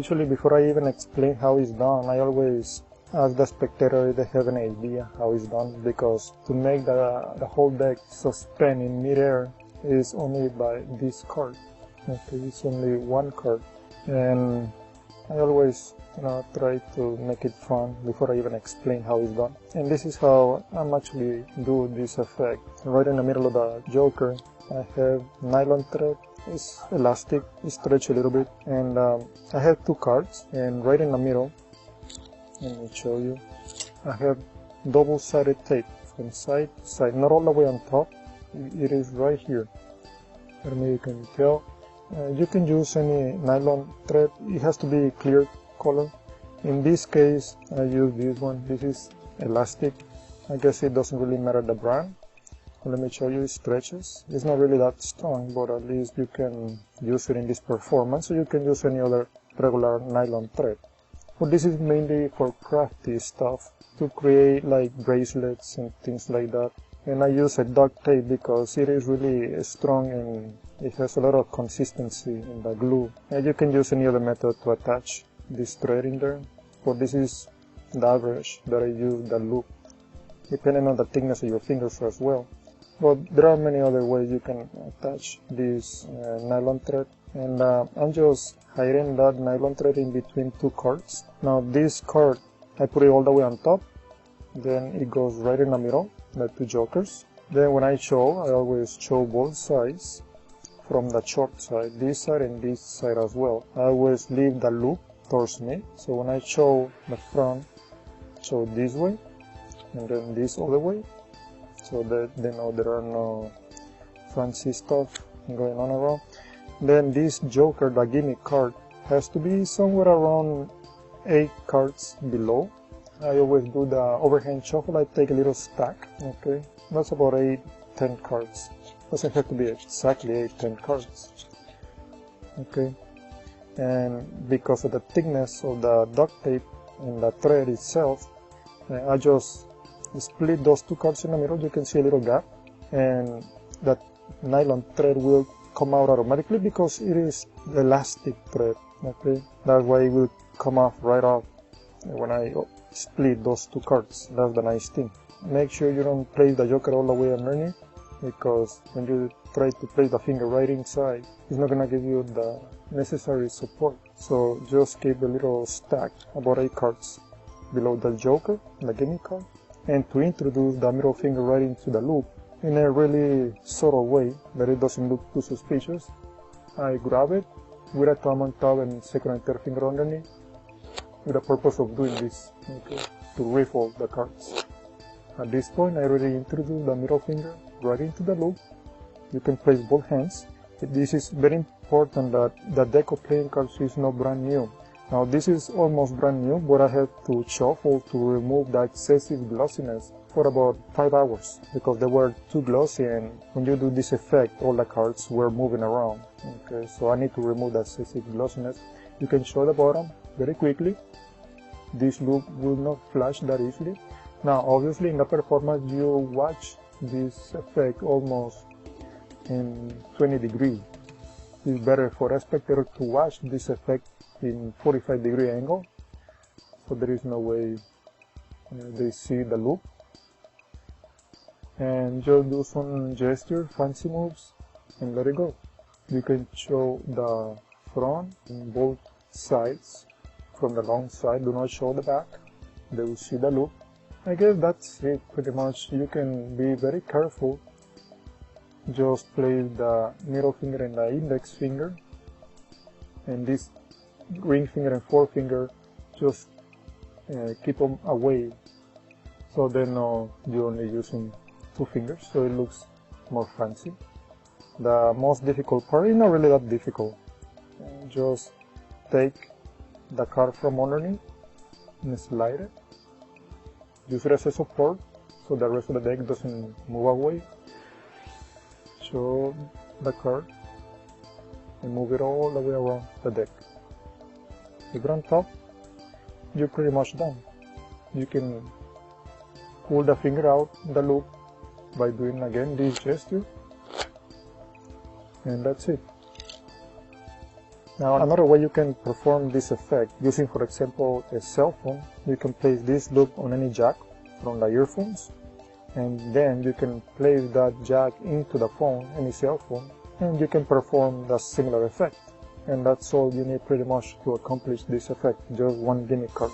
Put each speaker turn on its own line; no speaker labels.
Usually before I even explain how it's done, I always ask the spectator if they have an idea how it's done, because to make the whole deck suspend in midair is only by this card. Okay, it's only one card, and I always try to make it fun before I even explain how it's done. And this is how I'm actually do this effect. Right in the middle of the Joker, I have nylon thread. It's elastic, it stretch a little bit, and I have two cards, and right in the middle, let me show you, I have double-sided tape from side to side, not all the way on top, it is right here. Maybe you can tell. You can use any nylon thread, it has to be clear color. In this case, I use this one. This is elastic. I guess it doesn't really matter the brand. Let me show you, it stretches. It's not really that strong, but at least you can use it in this performance, so you can use any other regular nylon thread. But this is mainly for crafty stuff, to create like bracelets and things like that. And I use a duct tape because it is really strong and it has a lot of consistency in the glue. And you can use any other method to attach this thread in there, but this is the average that I use, the loop, depending on the thickness of your fingers as well. But there are many other ways you can attach this nylon thread, and I'm just hiding that nylon thread in between two cards. Now this card, I put it all the way on top, then it goes right in the middle, the two jokers. Then when I show, I always show both sides from the short side, this side and this side as well. I always leave the loop towards me, so when I show the front, show this way, and then this other way, so that they know there are no fancy stuff going on around. Then this joker, the gimmick card, has to be somewhere around 8 cards below. I always do the overhand shuffle. I take a little stack, okay? That's about 8-10 cards. Doesn't have to be exactly 8-10 cards, okay? And because of the thickness of the duct tape and the thread itself, I just split those two cards in the middle. You can see a little gap, and that nylon thread will come out automatically because it is elastic thread, okay? That's why it will come off right off when I split those two cards. That's the nice thing. Make sure you don't place the joker all the way underneath, because when you try to place the finger right inside, it's not gonna give you the necessary support. So just keep a little stack, about 8 cards below the joker, the gimmick card. And to introduce the middle finger right into the loop in a really subtle way that it doesn't look too suspicious, I grab it with a thumb on top and second and third finger underneath, with the purpose of doing this, okay, to riffle the cards. At this point, I already introduced the middle finger right into the loop. You can place both hands. This is very important that the deck of playing cards is not brand new. Now this is almost brand new, but I had to shuffle to remove the excessive glossiness for about 5 hours, because they were too glossy, and when you do this effect, all the cards were moving around. Okay, so I need to remove the excessive glossiness. You can show the bottom very quickly. This loop will not flash that easily. Now obviously in the performance you watch this effect almost in 20 degrees. It's better for a spectator to watch this effect in 45-degree angle, so there is no way they see the loop. And just do some gesture, fancy moves, and let it go. You can show the front and both sides from the long side. Do not show the back, they will see the loop. I guess that's it pretty much. You can be very careful. Just place the middle finger and the index finger, and this ring finger and forefinger, just keep them away, so they know you're only using 2 fingers, so it looks more fancy. The most difficult part is not really that difficult. Just take the card from underneath and slide it. Use it as a support so the rest of the deck doesn't move away. Show the card and move it all the way around the deck. If you're on top, you're pretty much done. You can pull the finger out the loop by doing again this gesture, and that's it. Now another way you can perform this effect using, for example, a cell phone, you can place this loop on any jack from the earphones, and then you can place that jack into the phone, any cell phone, and you can perform the similar effect. And that's all you need pretty much to accomplish this effect, just one gimmick card.